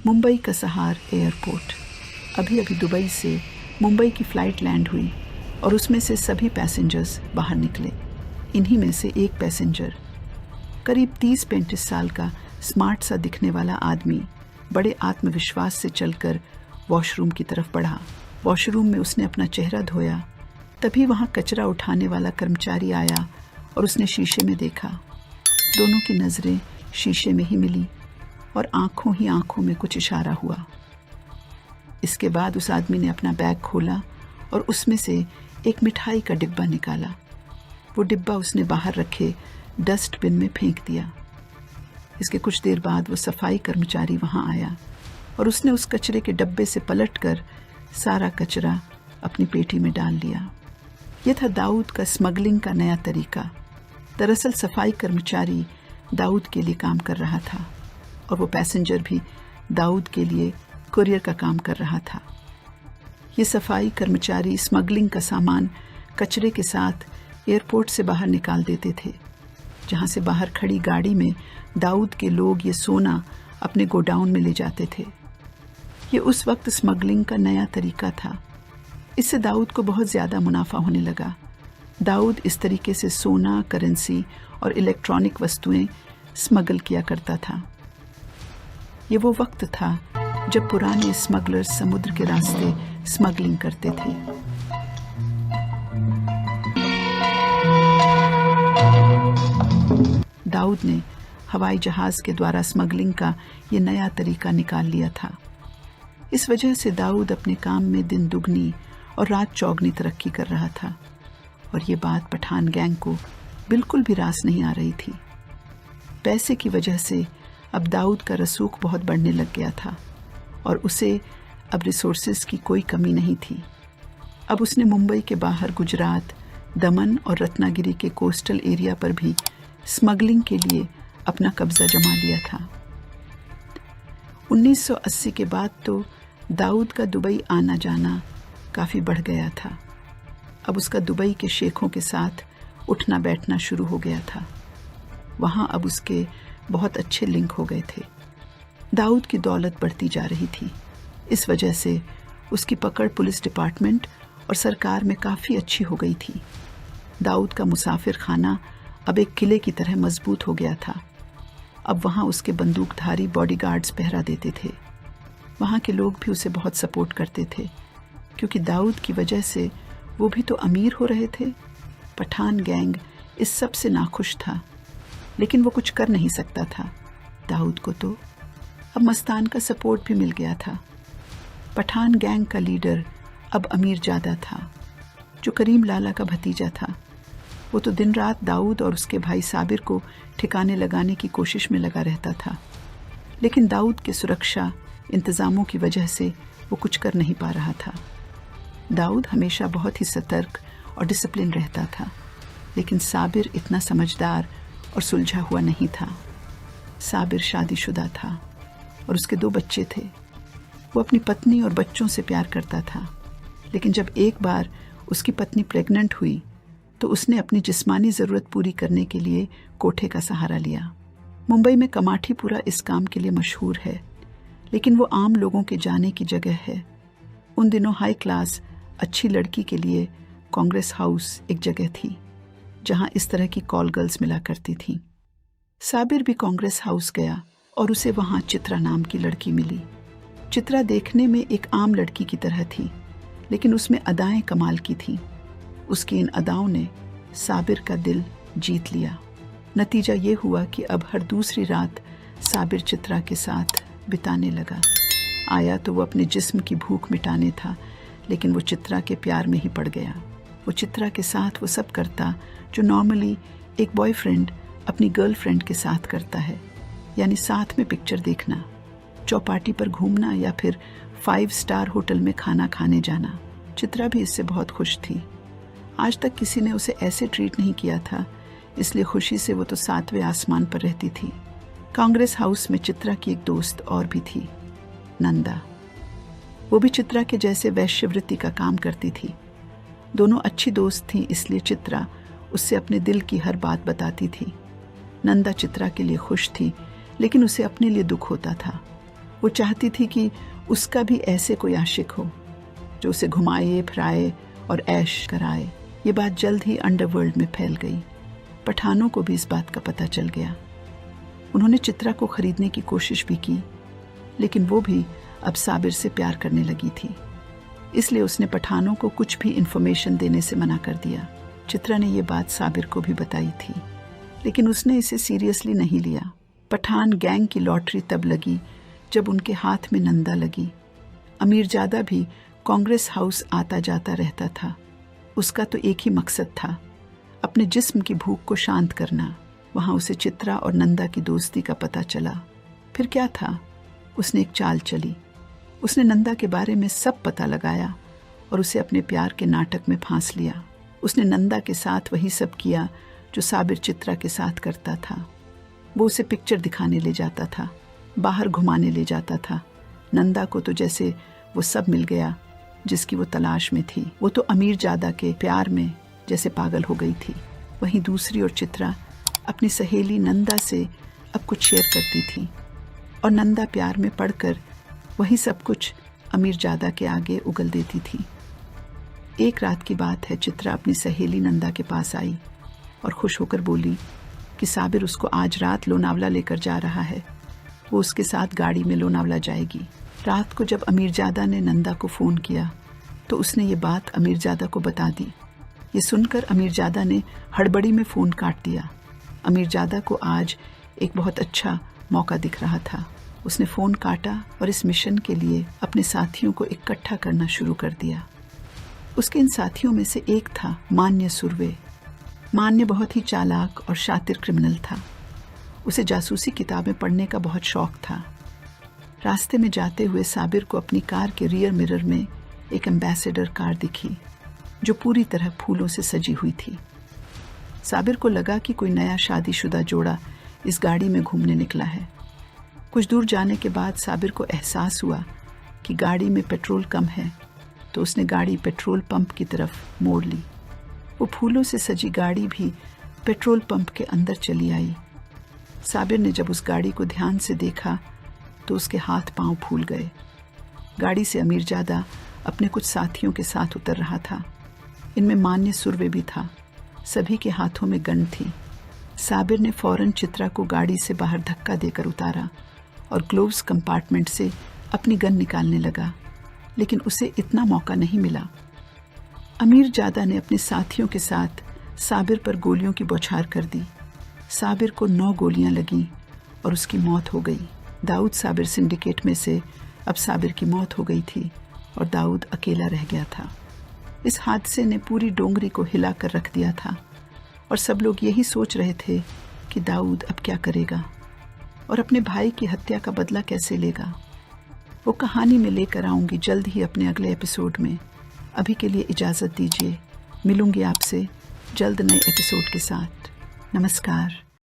मुंबई का सहार एयरपोर्ट। अभी अभी दुबई से मुंबई की फ़्लाइट लैंड हुई और उसमें से सभी पैसेंजर्स बाहर निकले। इन्हीं में से एक पैसेंजर, करीब 30-35 साल का स्मार्ट सा दिखने वाला आदमी, बड़े आत्मविश्वास से चलकर वॉशरूम की तरफ बढ़ा। वॉशरूम में उसने अपना चेहरा धोया। तभी वहाँ कचरा उठाने वाला कर्मचारी आया और उसने शीशे में देखा। दोनों की नज़रें शीशे में ही मिली और आंखों ही आंखों में कुछ इशारा हुआ। इसके बाद उस आदमी ने अपना बैग खोला और उसमें से एक मिठाई का डिब्बा निकाला। वो डिब्बा उसने बाहर रखे डस्टबिन में फेंक दिया। इसके कुछ देर बाद वो सफाई कर्मचारी वहाँ आया और उसने उस कचरे के डब्बे से पलटकर सारा कचरा अपनी पेटी में डाल लिया। यह था दाऊद का स्मगलिंग का नया तरीका। दरअसल सफाई कर्मचारी दाऊद के लिए काम कर रहा था और वो पैसेंजर भी दाऊद के लिए कुरियर का काम कर रहा था। ये सफाई कर्मचारी स्मगलिंग का सामान कचरे के साथ एयरपोर्ट से बाहर निकाल देते थे, जहाँ से बाहर खड़ी गाड़ी में दाऊद के लोग ये सोना अपने गोडाउन में ले जाते थे। ये उस वक्त स्मगलिंग का नया तरीका था। इससे दाऊद को बहुत ज़्यादा मुनाफा होने लगा। दाऊद इस तरीके से सोना, करेंसी और इलेक्ट्रॉनिक वस्तुएं स्मगल किया करता था। ये वो वक्त था जब पुराने स्मगलर्स समुद्र के रास्ते स्मगलिंग करते थे। दाऊद ने हवाई जहाज़ के द्वारा स्मगलिंग का ये नया तरीका निकाल लिया था। इस वजह से दाऊद अपने काम में दिन दुगनी और रात चौगनी तरक्की कर रहा था और ये बात पठान गैंग को बिल्कुल भी रास नहीं आ रही थी। पैसे की वजह से अब दाऊद का रसूख बहुत बढ़ने लग गया था और उसे अब रिसोर्सेज की कोई कमी नहीं थी। अब उसने मुंबई के बाहर गुजरात, दमन और रत्नागिरी के कोस्टल एरिया पर भी स्मगलिंग के लिए अपना कब्जा जमा लिया था। 1980 के बाद तो दाऊद का दुबई आना जाना काफ़ी बढ़ गया था। अब उसका दुबई के शेखों के साथ उठना बैठना शुरू हो गया था। वहाँ अब उसके बहुत अच्छे लिंक हो गए थे। दाऊद की दौलत बढ़ती जा रही थी। इस वजह से उसकी पकड़ पुलिस डिपार्टमेंट और सरकार में काफ़ी अच्छी हो गई थी। दाऊद का मुसाफिर खाना अब एक किले की तरह मजबूत हो गया था। अब वहाँ उसके बंदूकधारी बॉडीगार्ड्स पहरा देते थे। वहाँ के लोग भी उसे बहुत सपोर्ट करते थे, क्योंकि दाऊद की वजह से वो भी तो अमीर हो रहे थे। पठान गैंग इस सब से नाखुश था, लेकिन वो कुछ कर नहीं सकता था। दाऊद को तो अब मस्तान का सपोर्ट भी मिल गया था। पठान गैंग का लीडर अब अमीर ज़्यादा था, जो करीम लाला का भतीजा था। वो तो दिन रात दाऊद और उसके भाई साबिर को ठिकाने लगाने की कोशिश में लगा रहता था, लेकिन दाऊद के सुरक्षा इंतज़ामों की वजह से वो कुछ कर नहीं पा रहा था। दाऊद हमेशा बहुत ही सतर्क और डिसिप्लिन रहता था, लेकिन साबिर इतना समझदार और सुलझा हुआ नहीं था। साबिर शादीशुदा था और उसके 2 बच्चे थे। वो अपनी पत्नी और बच्चों से प्यार करता था, लेकिन जब एक बार उसकी पत्नी प्रेग्नेंट हुई तो उसने अपनी जिस्मानी ज़रूरत पूरी करने के लिए कोठे का सहारा लिया। मुंबई में कमाठीपुरा इस काम के लिए मशहूर है, लेकिन वो आम लोगों के जाने की जगह है। उन दिनों हाई क्लास अच्छी लड़की के लिए कांग्रेस हाउस एक जगह थी, जहां इस तरह की कॉल गर्ल्स मिला करती थीं। साबिर भी कांग्रेस हाउस गया और उसे वहां चित्रा नाम की लड़की मिली। चित्रा देखने में एक आम लड़की की तरह थी, लेकिन उसमें अदाएं कमाल की थीं। उसकी इन अदाओं ने साबिर का दिल जीत लिया। नतीजा ये हुआ कि अब हर दूसरी रात साबिर चित्रा के साथ बिताने लगा। आया तो वो अपने जिस्म की भूख मिटाने था, लेकिन वो चित्रा के प्यार में ही पड़ गया। वो चित्रा के साथ वो सब करता जो नॉर्मली एक बॉयफ्रेंड अपनी गर्लफ्रेंड के साथ करता है, यानी साथ में पिक्चर देखना, चौपाटी पर घूमना या फिर 5 स्टार होटल में खाना खाने जाना। चित्रा भी इससे बहुत खुश थी। आज तक किसी ने उसे ऐसे ट्रीट नहीं किया था, इसलिए खुशी से वो तो 7वें आसमान पर रहती थी। कांग्रेस हाउस में चित्रा की एक दोस्त और भी थी, नंदा। वो भी चित्रा के जैसे वैश्यवृत्ति का काम करती थी। दोनों अच्छी दोस्त थीं, इसलिए चित्रा उससे अपने दिल की हर बात बताती थी। नंदा चित्रा के लिए खुश थी, लेकिन उसे अपने लिए दुख होता था। वो चाहती थी कि उसका भी ऐसे कोई आशिक हो जो उसे घुमाए फिराए और ऐश कराए। ये बात जल्द ही अंडरवर्ल्ड में फैल गई। पठानों को भी इस बात का पता चल गया। उन्होंने चित्रा को खरीदने की कोशिश भी की, लेकिन वो भी अब साबिर से प्यार करने लगी थी। इसलिए उसने पठानों को कुछ भी इंफॉर्मेशन देने से मना कर दिया। चित्रा ने ये बात साबिर को भी बताई थी, लेकिन उसने इसे सीरियसली नहीं लिया। पठान गैंग की लॉटरी तब लगी जब उनके हाथ में नंदा लगी। अमीरजादा भी कांग्रेस हाउस आता जाता रहता था। उसका तो एक ही मकसद था, अपने जिस्म की भूख को शांत करना। वहाँ उसे चित्रा और नंदा की दोस्ती का पता चला। फिर क्या था, उसने एक चाल चली। उसने नंदा के बारे में सब पता लगाया और उसे अपने प्यार के नाटक में फांस लिया। उसने नंदा के साथ वही सब किया जो साबिर चित्रा के साथ करता था। वो उसे पिक्चर दिखाने ले जाता था, बाहर घुमाने ले जाता था। नंदा को तो जैसे वो सब मिल गया जिसकी वो तलाश में थी। वो तो अमीरजादा के प्यार में जैसे पागल हो गई थी। वहीं दूसरी ओर चित्रा अपनी सहेली नंदा से अब कुछ शेयर करती थी और नंदा प्यार में पड़कर वही सब कुछ अमीरजादा के आगे उगल देती थी। एक रात की बात है, चित्रा अपनी सहेली नंदा के पास आई और खुश होकर बोली कि साबिर उसको आज रात लोनावला लेकर जा रहा है। वो उसके साथ गाड़ी में लोनावला जाएगी। रात को जब अमीरजादा ने नंदा को फ़ोन किया तो उसने ये बात अमीरजादा को बता दी। ये सुनकर अमीरजादा ने हड़बड़ी में फ़ोन काट दिया। अमीरजादा को आज एक बहुत अच्छा मौका दिख रहा था। उसने फ़ोन काटा और इस मिशन के लिए अपने साथियों को इकट्ठा करना शुरू कर दिया। उसके इन साथियों में से एक था मान्य सुर्वे। मान्य बहुत ही चालाक और शातिर क्रिमिनल था। उसे जासूसी किताबें पढ़ने का बहुत शौक था। रास्ते में जाते हुए साबिर को अपनी कार के रियर मिरर में एक एम्बेसडर कार दिखी जो पूरी तरह फूलों से सजी हुई थी। साबिर को लगा कि कोई नया शादीशुदा जोड़ा इस गाड़ी में घूमने निकला है। कुछ दूर जाने के बाद साबिर को एहसास हुआ कि गाड़ी में पेट्रोल कम है, तो उसने गाड़ी पेट्रोल पंप की तरफ मोड़ ली। वो फूलों से सजी गाड़ी भी पेट्रोल पंप के अंदर चली आई। साबिर ने जब उस गाड़ी को ध्यान से देखा तो उसके हाथ पांव फूल गए। गाड़ी से अमीरजादा अपने कुछ साथियों के साथ उतर रहा था। इनमें मान्य सुर्वे भी था। सभी के हाथों में गन थी। साबिर ने फौरन चित्रा को गाड़ी से बाहर धक्का देकर उतारा और ग्लोव्स कंपार्टमेंट से अपनी गन निकालने लगा, लेकिन उसे इतना मौका नहीं मिला। अमीरजादा ने अपने साथियों के साथ साबिर पर गोलियों की बौछार कर दी। साबिर को 9 गोलियां लगीं और उसकी मौत हो गई। दाऊद साबिर सिंडिकेट में से अब साबिर की मौत हो गई थी और दाऊद अकेला रह गया था। इस हादसे ने पूरी डोंगरी को हिला कर रख दिया था और सब लोग यही सोच रहे थे कि दाऊद अब क्या करेगा और अपने भाई की हत्या का बदला कैसे लेगा। वो कहानी में लेकर आऊँगी जल्द ही अपने अगले एपिसोड में। अभी के लिए इजाज़त दीजिए। मिलूँगी आपसे जल्द नए एपिसोड के साथ। नमस्कार।